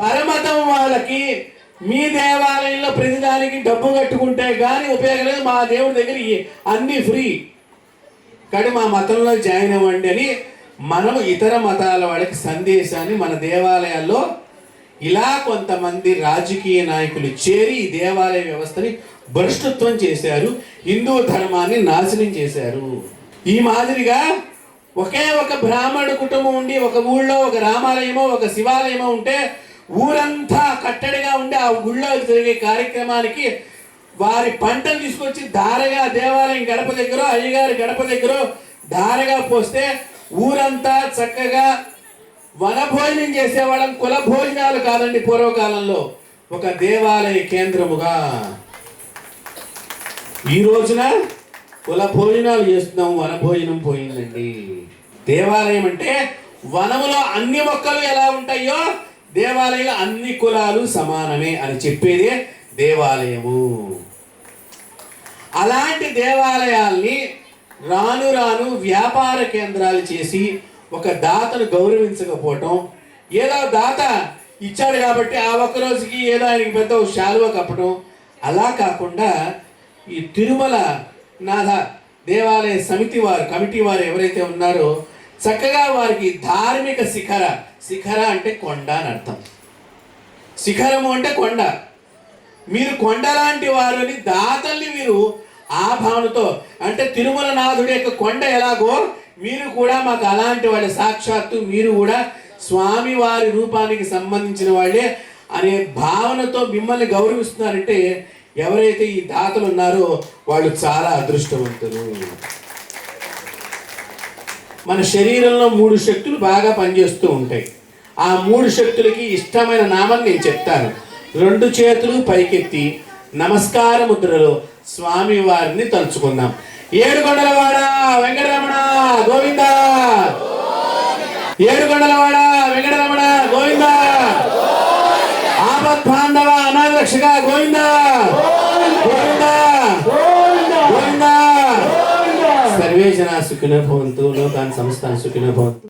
పరమతం వాళ్ళకి మీ దేవాలయంలో ప్రతిదానికి డబ్బు కట్టుకుంటే కానీ ఉపయోగం లేదు, మా దేవుడి దగ్గర అన్నీ ఫ్రీ, కానీ మా మతంలో జాయిన్ అవ్వండి అని మనం ఇతర మతాల వాళ్ళకి సందేశాన్ని మన దేవాలయాల్లో ఇలా కొంతమంది రాజకీయ నాయకులు చేరి ఈ దేవాలయ వ్యవస్థని భ్రష్టత్వం చేశారు, హిందూ ధర్మాన్ని నాశనం చేశారు. ఈ మాదిరిగా ఒకే ఒక బ్రాహ్మణ కుటుంబం ఉండి ఒక ఊళ్ళో ఒక రామాలయమో ఒక శివాలయమో ఉంటే ఊరంతా కట్టడిగా ఉండి ఆ ఊళ్ళో జరిగే కార్యక్రమానికి వారి పంటలు తీసుకొచ్చి ధారగా దేవాలయం గడప దగ్గర అయ్యగారి గడప దగ్గర ధారగా పోస్తే ఊరంతా చక్కగా వనభోజనం చేసేవాళ్ళం. కుల భోజనాలు కాదండి, పూర్వకాలంలో ఒక దేవాలయ కేంద్రముగా. ఈ రోజున కుల భోజనాలు చేస్తున్నాం, వనభోజనం పోయిందండి. దేవాలయం అంటే వనములో అన్ని మొక్కలు ఎలా ఉంటాయో దేవాలయంలో అన్ని కులాలు సమానమే అని చెప్పేదే దేవాలయము. అలాంటి దేవాలయాల్ని రాను రాను వ్యాపార కేంద్రాలు చేసి ఒక దాతను గౌరవించకపోవటం, ఏదో దాత ఇచ్చాడు కాబట్టి ఆ ఒక్క రోజుకి ఏదో ఆయనకి పెద్ద శాలువ కప్పటం, అలా కాకుండా ఈ తిరుమల నాథ దేవాలయ సమితి వారు కమిటీ వారు ఎవరైతే ఉన్నారో చక్కగా వారికి ధార్మిక శిఖర అంటే కొండ అని అర్థం, శిఖరము అంటే కొండ. మీరు కొండ లాంటి వారిని దాతల్ని మీరు ఆ భావనతో, అంటే తిరుమల నాథుడి యొక్క కొండ ఎలాగో మీరు కూడా మాకు అలాంటి వాళ్ళే, సాక్షాత్తు మీరు కూడా స్వామి వారి రూపానికి సంబంధించిన వాళ్ళే అనే భావనతో మిమ్మల్ని గౌరవిస్తున్నారంటే ఎవరైతే ఈ దాతలు ఉన్నారో వాళ్ళు చాలా అదృష్టవంతులు. మన శరీరంలో 3 శక్తులు బాగా పనిచేస్తూ ఉంటాయి. ఆ 3 శక్తులకి ఇష్టమైన నామం నేను చెప్తాను. 2 చేతులు పైకెత్తి నమస్కార ముద్రలో స్వామి వారిని తలుచుకుందాం. ఏడుకొండలవాడ వెంకటరమణ గోవింద, ఏడుకొండలవాడ వెంకటరమణ గోవింద, ఆపద్బాంధవ అనాథ రక్షక గోవింద గోవింద గోవింద. సర్వే జనా సుఖినో భవంతు, లోకాన్ సమస్తాన్ సుఖినో భవంతు.